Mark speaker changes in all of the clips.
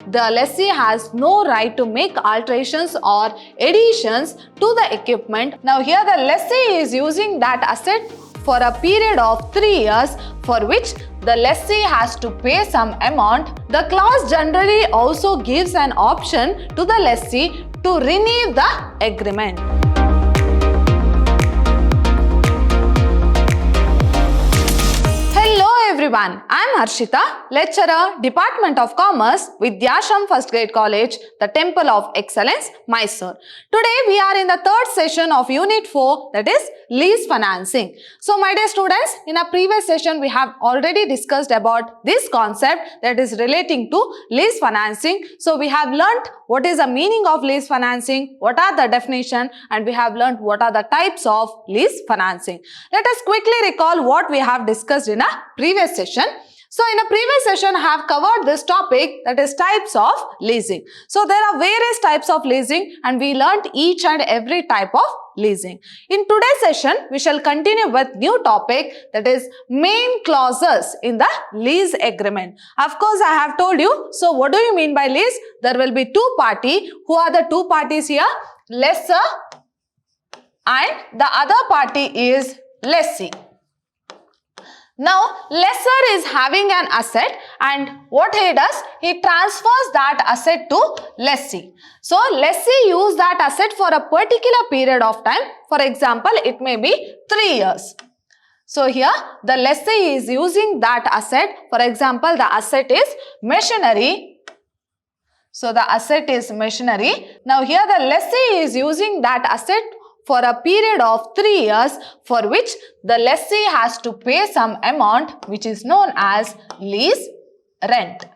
Speaker 1: The lessee has no right to make alterations or additions to the equipment. Now here the lessee is using that asset for a period of 3 years for which the lessee has to pay some amount. The clause generally also gives an option to the lessee to renew the agreement. Hello everyone, I am Harshita, lecturer, Department of Commerce, Vidyashram First Grade College, the Temple of Excellence, Mysore. Today we are in the third session of Unit 4, that is lease financing. So my dear students, in a previous session we have already discussed about this concept that is relating to lease financing. So we have learnt what is the meaning of lease financing, what are the definition, and we have learnt what are the types of lease financing. Let us quickly recall what we have discussed in a previous session. So in a previous session I have covered this topic, that is types of leasing. So there are various types of leasing and we learnt each and every type of leasing. In today's session we shall continue with new topic, that is main clauses in the lease agreement. Of course I have told you, so what do you mean by lease? There will be two parties. Who are the two parties here? Lessor and the other party is lessee. Now, lessor is having an asset and what he does? He transfers that asset to lessee. So, lessee use that asset for a particular period of time. For example, it may be 3 years. So, here the lessee is using that asset. For example, the asset is machinery. So, the asset is machinery. Now, here the lessee is using that asset for a period of 3 years for which the lessee has to pay some amount which is known as lease rent.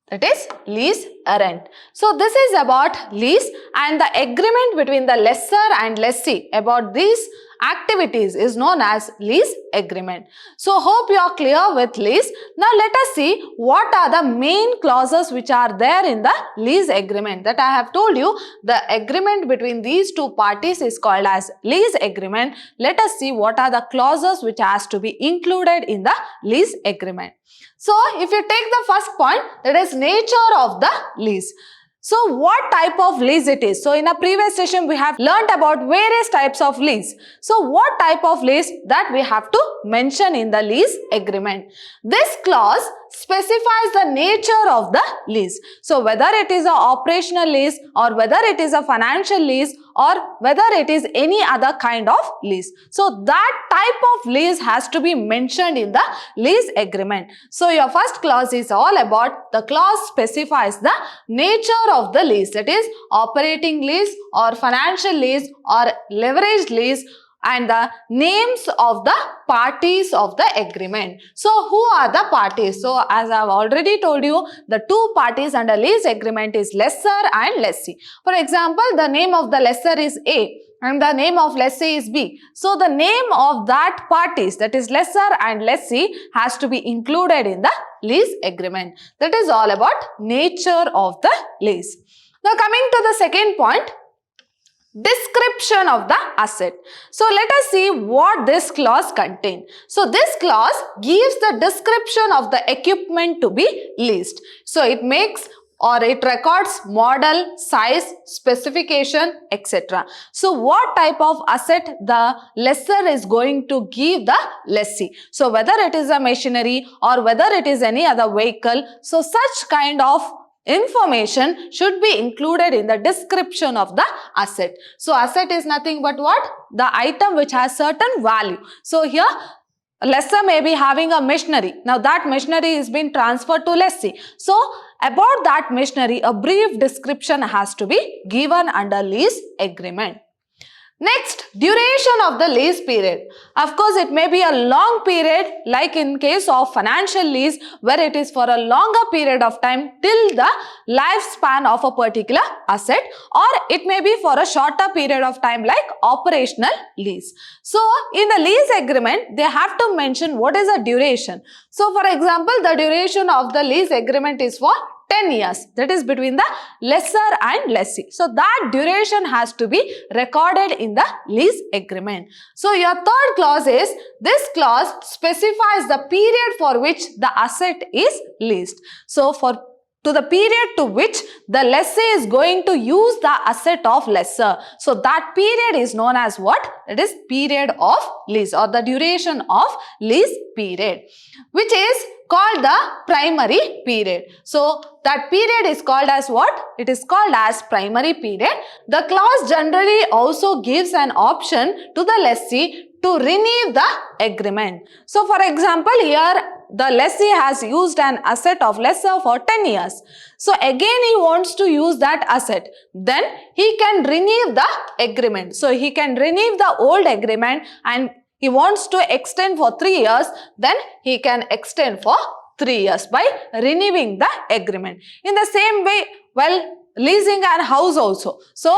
Speaker 1: That is lease rent. So this is about lease and the agreement between the lessor and lessee about these activities is known as lease agreement. So hope you are clear with lease. Now let us see what are the main clauses which are there in the lease agreement. That I have told you, the agreement between these two parties is called as lease agreement. Let us see what are the clauses which has to be included in the lease agreement. So if you take the first point, that is nature of the lease. So what type of lease it is? So in a previous session we have learnt about various types of lease. So what type of lease that we have to mention in the lease agreement? This clause specifies the nature of the lease. So whether it is an operational lease or whether it is a financial lease or whether it is any other kind of lease. So that type of lease has to be mentioned in the lease agreement. So your first clause is all about, the clause specifies the nature of the lease, that is operating lease or financial lease or leveraged lease, and the names of the parties of the agreement. So who are the parties? So as I have already told you, the two parties under lease agreement is lessor and lessee. For example, the name of the lessor is A and the name of lessee is B. So the name of that parties, that is lessor and lessee, has to be included in the lease agreement. That is all about nature of the lease. Now coming to the second point, description of the asset. So let us see what this clause contains. So this clause gives the description of the equipment to be leased. So it makes or it records model, size, specification, etc. So what type of asset the lessor is going to give the lessee. So whether it is a machinery or whether it is any other vehicle, so such kind of information should be included in the description of the asset. So asset is nothing but what? The item which has certain value. So here lessor may be having a machinery. Now that machinery is being transferred to lessee. So about that machinery, a brief description has to be given under lease agreement. Next, duration of the lease period. Of course, it may be a long period, like in case of financial lease, where it is for a longer period of time till the lifespan of a particular asset, or it may be for a shorter period of time like operational lease. So, in the lease agreement, they have to mention what is the duration. So, for example, the duration of the lease agreement is for 10 years, that is between the lessor and lessee. So that duration has to be recorded in the lease agreement. So your third clause is, this clause specifies the period for which the asset is leased. So for to the period to which the lessee is going to use the asset of lessor. So that period is known as what? It is period of lease or the duration of lease period, which is called the primary period. So that period is called as what? It is called as primary period. The clause generally also gives an option to the lessee to renew the agreement. So for example, here the lessee has used an asset of lessor for 10 years. So again he wants to use that asset. Then he can renew the agreement. So he can renew the old agreement and he wants to extend for 3 years. Then he can extend for 3 years by renewing the agreement. In the same way, well, leasing an house also. So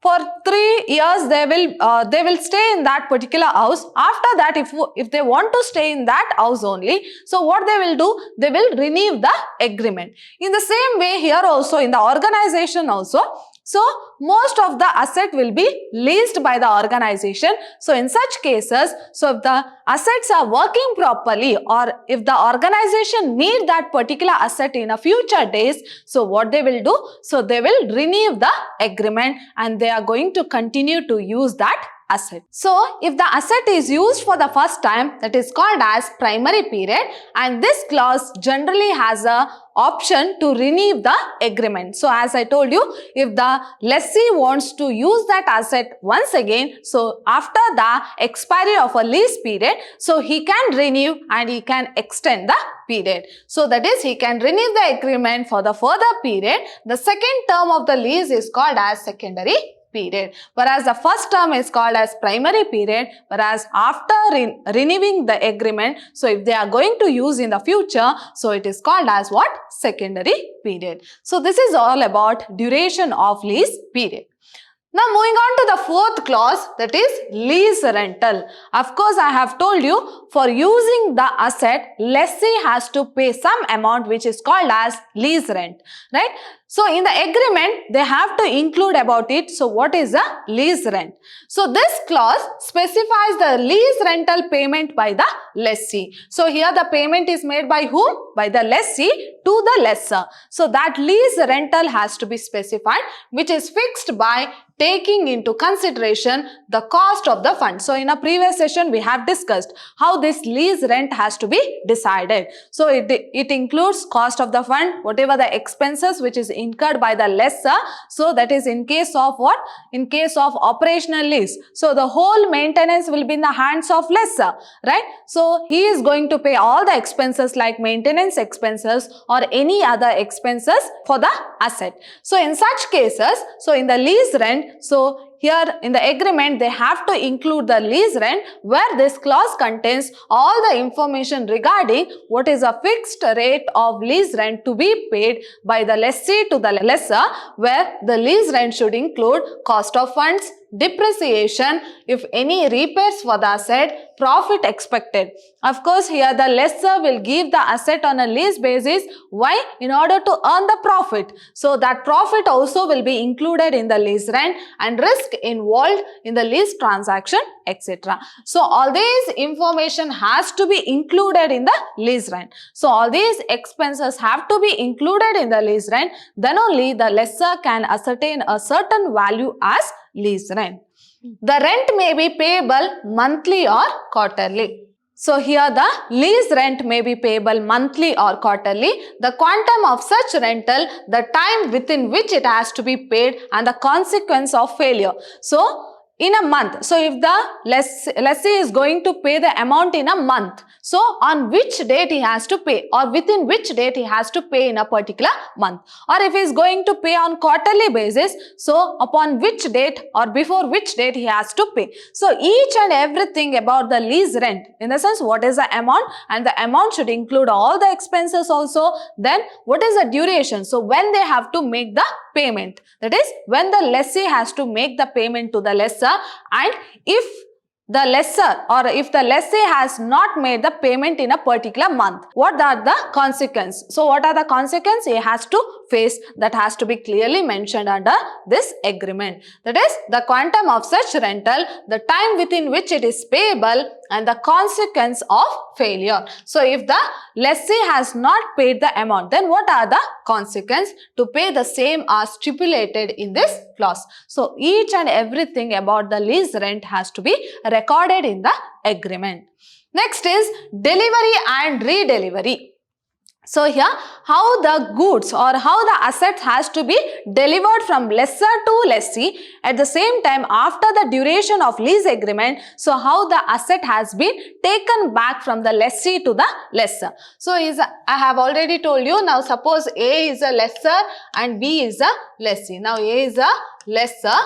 Speaker 1: for 3 years they will stay in that particular house. After that, if they want to stay in that house only, so what they will do, they will renew the agreement. In the same way here also, in the organization also, so most of the asset will be leased by the organization. So in such cases, so if the assets are working properly or if the organization need that particular asset in a future days, so what they will do? So they will renew the agreement and they are going to continue to use that asset. So if the asset is used for the first time, that is called as primary period, and this clause generally has a option to renew the agreement. So as I told you, if the lessee wants to use that asset once again, so after the expiry of a lease period, so he can renew and he can extend the period. So that is, he can renew the agreement for the further period. The second term of the lease is called as secondary period, whereas the first term is called as primary period, whereas after renewing the agreement, so if they are going to use in the future, so it is called as what? Secondary period. So this is all about duration of lease period. Now moving on to the fourth clause, that is lease rental. Of course, I have told you, for using the asset, lessee has to pay some amount which is called as lease rent, right? So in the agreement, they have to include about it. So what is the lease rent? So this clause specifies the lease rental payment by the lessee. So here the payment is made by whom? By the lessee to the lessor. So that lease rental has to be specified, which is fixed by taking into consideration the cost of the fund. So in a previous session, we have discussed how this lease rent has to be decided. So it includes cost of the fund, whatever the expenses which is incurred by the lessor. So that is in case of what? In case of operational lease. So the whole maintenance will be in the hands of lessor, right? So he is going to pay all the expenses like maintenance expenses or any other expenses for the asset. So in such cases, so in the lease rent, so here in the agreement, they have to include the lease rent, where this clause contains all the information regarding what is a fixed rate of lease rent to be paid by the lessee to the lessor, where the lease rent should include cost of funds, depreciation, if any repairs for the asset, profit expected. Of course, here the lessor will give the asset on a lease basis. Why? In order to earn the profit. So that profit also will be included in the lease rent and risk involved in the lease transaction, etc. So all these information has to be included in the lease rent. So all these expenses have to be included in the lease rent. Then only the lessor can ascertain a certain value as lease rent. The rent may be payable monthly or quarterly. So here the lease rent may be payable monthly or quarterly. The quantum of such rental, the time within which it has to be paid, and the consequence of failure. So in a month, so if the lessee is going to pay the amount in a month, so on which date he has to pay, or within which date he has to pay in a particular month, or if he is going to pay on quarterly basis, so upon which date or before which date he has to pay. So each and everything about the lease rent, in the sense what is the amount, and the amount should include all the expenses also. Then what is the duration? So when they have to make the payment, that is when the lessee has to make the payment to the lessor, and if the lessor or if the lessee has not made the payment in a particular month, what are the consequences? So what are the consequences he has to face? That has to be clearly mentioned under this agreement. That is the quantum of such rental, the time within which it is payable, and the consequence of failure. So if the lessee has not paid the amount, then what are the consequences to pay the same as stipulated in this clause? So each and everything about the lease rent has to be recorded in the agreement. Next is delivery and redelivery. So here how the goods or how the asset has to be delivered from lessor to lessee at the same time after the duration of lease agreement. So how the asset has been taken back from the lessee to the lessor. So I have already told you, now suppose A is a lessor and B is a lessee. Now A is a lessor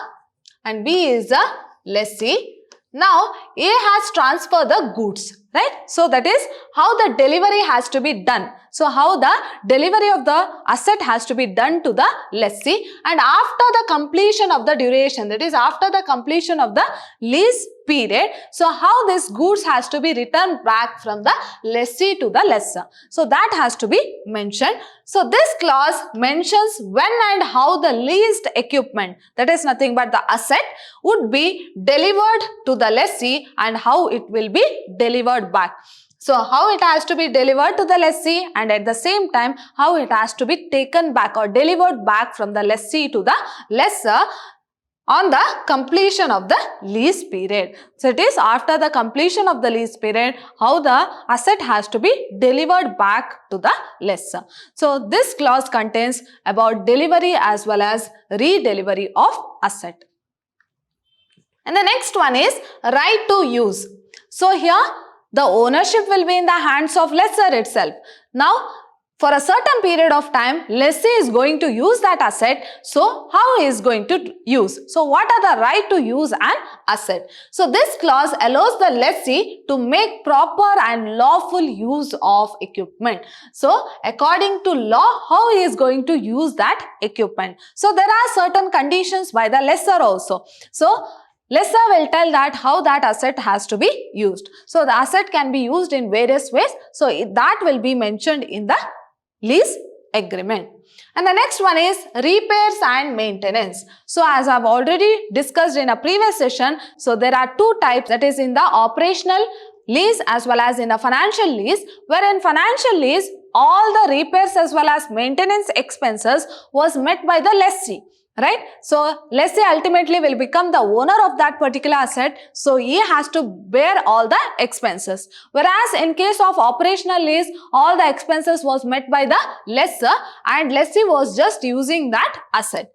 Speaker 1: and B is a lessee. Now A has transferred the goods, right? So that is how the delivery has to be done. So how the delivery of the asset has to be done to the lessee, and after the completion of the duration, that is after the completion of the lease period, so how this goods has to be returned back from the lessee to the lessor. So that has to be mentioned. So this clause mentions when and how the leased equipment, that is nothing but the asset, would be delivered to the lessee and how it will be delivered back. So how it has to be delivered to the lessee and at the same time how it has to be taken back or delivered back from the lessee to the lessor on the completion of the lease period. So it is after the completion of the lease period how the asset has to be delivered back to the lessor. So this clause contains about delivery as well as redelivery of asset. And the next one is right to use. So here the ownership will be in the hands of lessor itself. Now for a certain period of time, lessee is going to use that asset. So how he is going to use? So what are the right to use an asset? So this clause allows the lessee to make proper and lawful use of equipment. So according to law, how he is going to use that equipment? So there are certain conditions by the lessor also. So lessor will tell that how that asset has to be used. So the asset can be used in various ways. So that will be mentioned in the lease agreement. And the next one is repairs and maintenance. So as I have already discussed in a previous session, so there are two types, that is in the operational lease as well as in the financial lease, where in financial lease all the repairs as well as maintenance expenses was met by the lessee. Right? So lessee ultimately will become the owner of that particular asset. So he has to bear all the expenses. Whereas in case of operational lease, all the expenses was met by the lessor and lessee was just using that asset.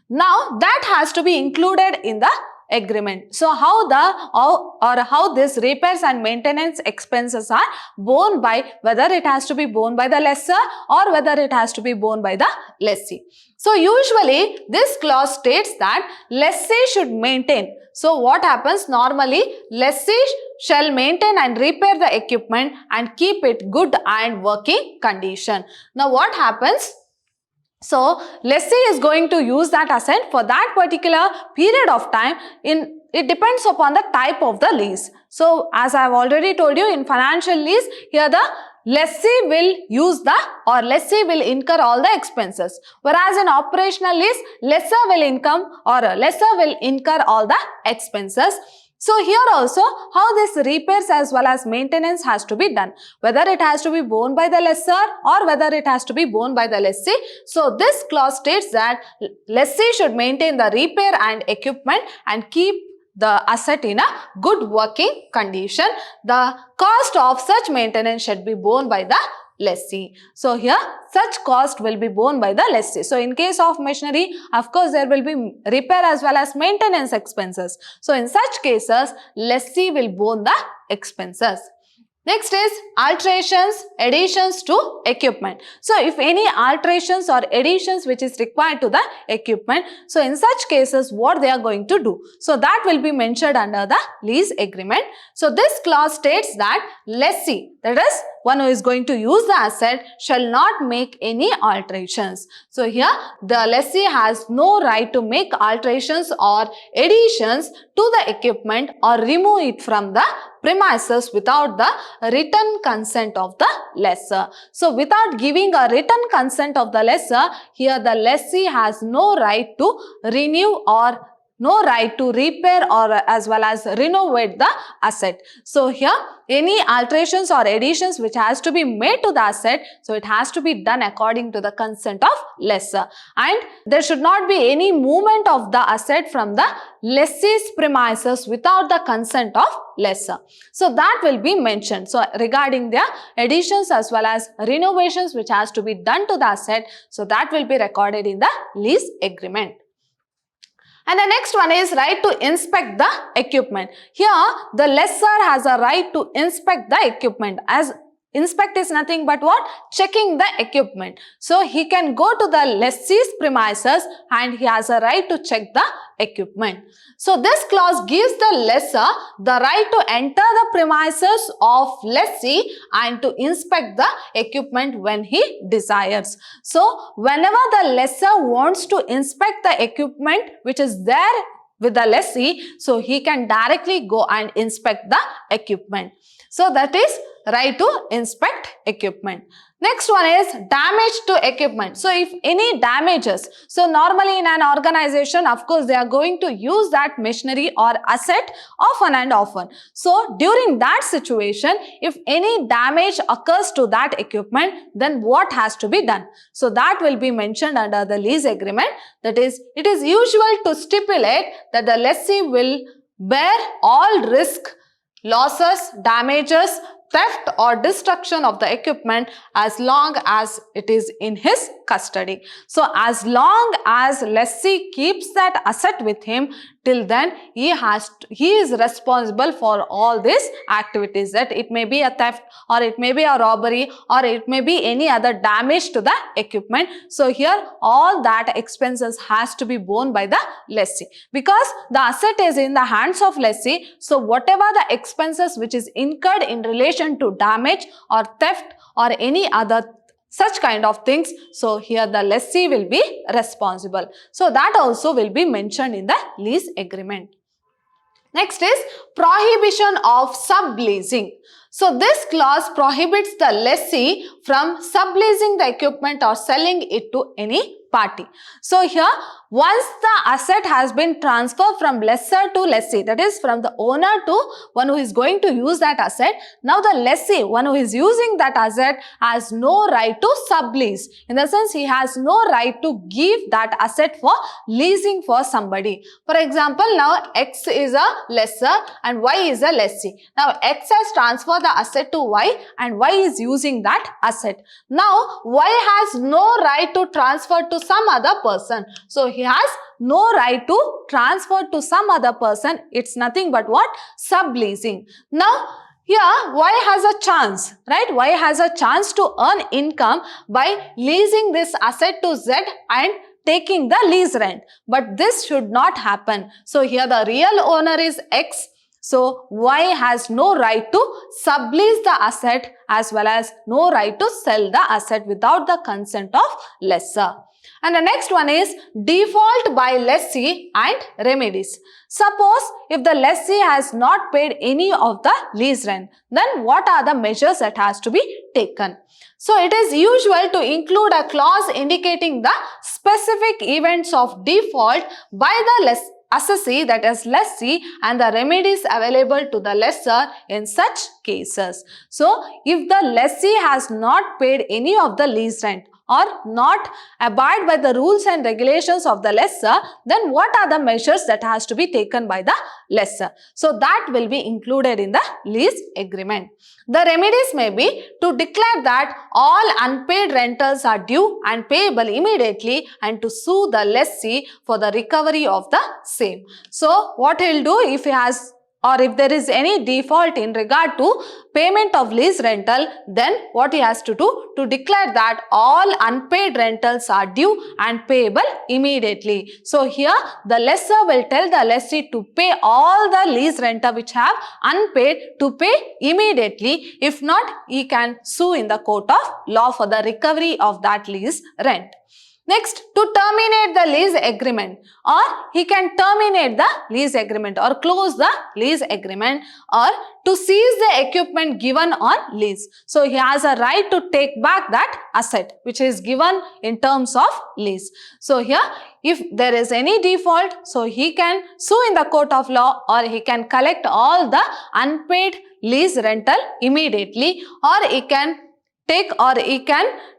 Speaker 1: Now that has to be included in the agreement. So how this repairs and maintenance expenses are borne by, whether it has to be borne by the lessor or whether it has to be borne by the lessee. So usually this clause states that lessee should maintain. So what happens normally, lessee shall maintain and repair the equipment and keep it good and working condition. Now what happens? So lessee is going to use that asset for that particular period of time. It depends upon the type of the lease. So as I have already told you, in financial lease, here the lessee will lessee will incur all the expenses. Whereas in operational lease, lessor will incur all the expenses. So here also how this repairs as well as maintenance has to be done, whether it has to be borne by the lessor or whether it has to be borne by the lessee. So this clause states that lessee should maintain the repair and equipment and keep the asset in a good working condition. The cost of such maintenance should be borne by the lessee. So here such cost will be borne by the lessee. So in case of machinery, of course there will be repair as well as maintenance expenses. So in such cases, lessee will borne the expenses. Next is alterations, additions to equipment. So if any alterations or additions which is required to the equipment, so in such cases what they are going to do? So that will be mentioned under the lease agreement. So this clause states that lessee that is one who is going to use the asset, shall not make any alterations. So here the lessee has no right to make alterations or additions to the equipment or remove it from the premises without the written consent of the lessor. So without giving a written consent of the lessor, here the lessee has no right to renew or no right to repair or as well as renovate the asset. So here any alterations or additions which has to be made to the asset, so it has to be done according to the consent of lessor, and there should not be any movement of the asset from the lessee's premises without the consent of lessor. So that will be mentioned. So regarding the additions as well as renovations which has to be done to the asset, so that will be recorded in the lease agreement. And the next one is right to inspect the equipment. Here the lessor has a right to inspect the equipment, as inspect is nothing but what? Checking the equipment. So he can go to the lessee's premises and he has a right to check the equipment. So this clause gives the lessor the right to enter the premises of lessee and to inspect the equipment when he desires. So whenever the lessor wants to inspect the equipment which is there with the lessee, so he can directly go and inspect the equipment. So that is right to inspect equipment. Next one is damage to equipment. So if any damages, so normally in an organization, of course, they are going to use that machinery or asset often and often. So during that situation, if any damage occurs to that equipment, then what has to be done? So that will be mentioned under the lease agreement. That is, it is usual to stipulate that the lessee will bear all risk, losses, damages, theft or destruction of the equipment as long as it is in his custody. So as long as lessee keeps that asset with him, till then he is responsible for all these activities. That it may be a theft or it may be a robbery or it may be any other damage to the equipment. So here all that expenses has to be borne by the lessee, because the asset is in the hands of lessee. So whatever the expenses which is incurred in relation to damage or theft or any other such kind of things, so here the lessee will be responsible. So that also will be mentioned in the lease agreement. Next is prohibition of subleasing. So this clause prohibits the lessee from subleasing the equipment or selling it to any party. So here once the asset has been transferred from lessor to lessee, that is from the owner to one who is going to use that asset, now the lessee, one who is using that asset, has no right to sublease. In the sense, he has no right to give that asset for leasing for somebody. For example, now X is a lessor and Y is a lessee. Now X has transferred the asset to Y and Y is using that asset. Now Y has no right to transfer to some other person. So he has no right to transfer to some other person. It's nothing but what? Subleasing. Now here Y has a chance, right? Y has a chance to earn income by leasing this asset to Z and taking the lease rent. But this should not happen. So here the real owner is X. So Y has no right to sublease the asset as well as no right to sell the asset without the consent of lessor. And the next one is default by lessee and remedies. Suppose if the lessee has not paid any of the lease rent, then what are the measures that has to be taken? So it is usual to include a clause indicating the specific events of default by the assessee, that is lessee, and the remedies available to the lessor in such cases. So if the lessee has not paid any of the lease rent or not abide by the rules and regulations of the lessor, then what are the measures that has to be taken by the lessor? So that will be included in the lease agreement. The remedies may be to declare that all unpaid rentals are due and payable immediately and to sue the lessee for the recovery of the same. So what he will do, if he has or if there is any default in regard to payment of lease rental, then what he has to do? To declare that all unpaid rentals are due and payable immediately. So here the lessor will tell the lessee to pay all the lease rental which have unpaid, to pay immediately. If not, he can sue in the court of law for the recovery of that lease rent. Next, to terminate the lease agreement, or he can terminate the lease agreement or close the lease agreement, or to seize the equipment given on lease. So he has a right to take back that asset which is given in terms of lease. So here, if there is any default, so he can sue in the court of law, or he can collect all the unpaid lease rental immediately, or he can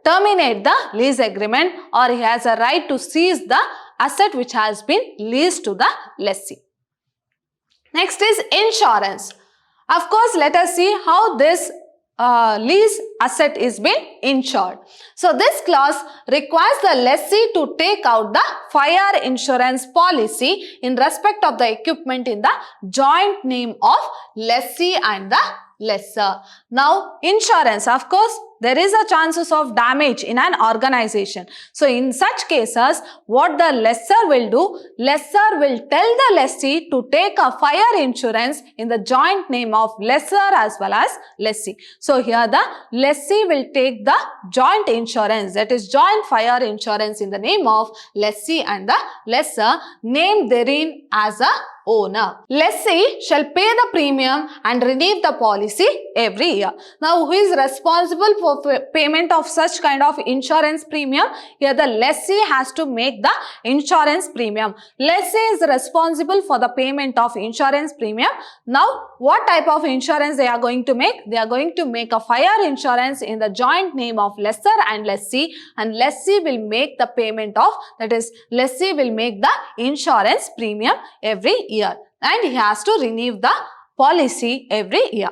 Speaker 1: terminate the lease agreement, or he has a right to seize the asset which has been leased to the lessee. Next is insurance. Of course, let us see how this lease asset is being insured. So this clause requires the lessee to take out the fire insurance policy in respect of the equipment in the joint name of lessee and the lessor. Now, insurance, of course, there is a chances of damage in an organization. So, in such cases, what the lessor will do? Lessor will tell the lessee to take a fire insurance in the joint name of lessor as well as lessee. So, here the lessee will take the joint insurance, that is joint fire insurance in the name of lessee and the lessor, named therein as a owner. Lessee shall pay the premium and renew the policy every year. Now, who is responsible for payment of such kind of insurance premium? Here the lessee has to make the insurance premium. Lessee is responsible for the payment of insurance premium. Now, what type of insurance they are going to make? They are going to make a fire insurance in the joint name of lessor and lessee will make the payment of, that is, lessee will make the insurance premium every year, and he has to renew the policy every year.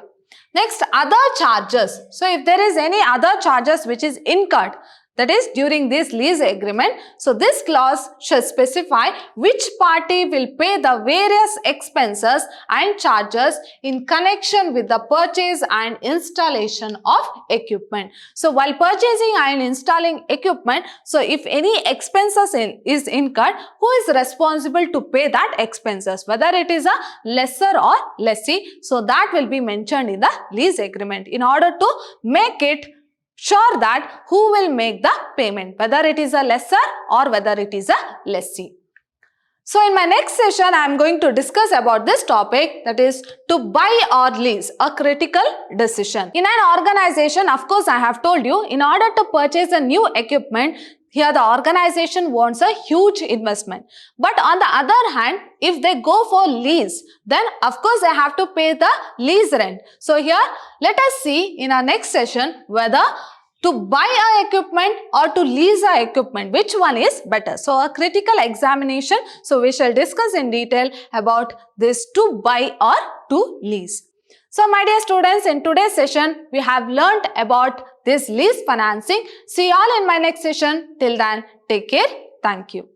Speaker 1: Next, other charges. So, if there is any other charges which is incurred, that is during this lease agreement, so this clause shall specify which party will pay the various expenses and charges in connection with the purchase and installation of equipment. So, while purchasing and installing equipment, so if any expenses is incurred, who is responsible to pay that expenses? Whether it is a lessor or lessee, so that will be mentioned in the lease agreement in order to make it sure that who will make the payment, whether it is a lessor or whether it is a lessee. So, in my next session, I am going to discuss about this topic, that is to buy or lease, a critical decision. In an organization, of course, I have told you, in order to purchase a new equipment, here the organization wants a huge investment. But on the other hand, if they go for lease, then of course they have to pay the lease rent. So here, let us see in our next session whether to buy a equipment or to lease a equipment, which one is better. So a critical examination. So we shall discuss in detail about this to buy or to lease. So my dear students, in today's session, we have learnt about this lease financing. See you all in my next session. Till then, take care. Thank you.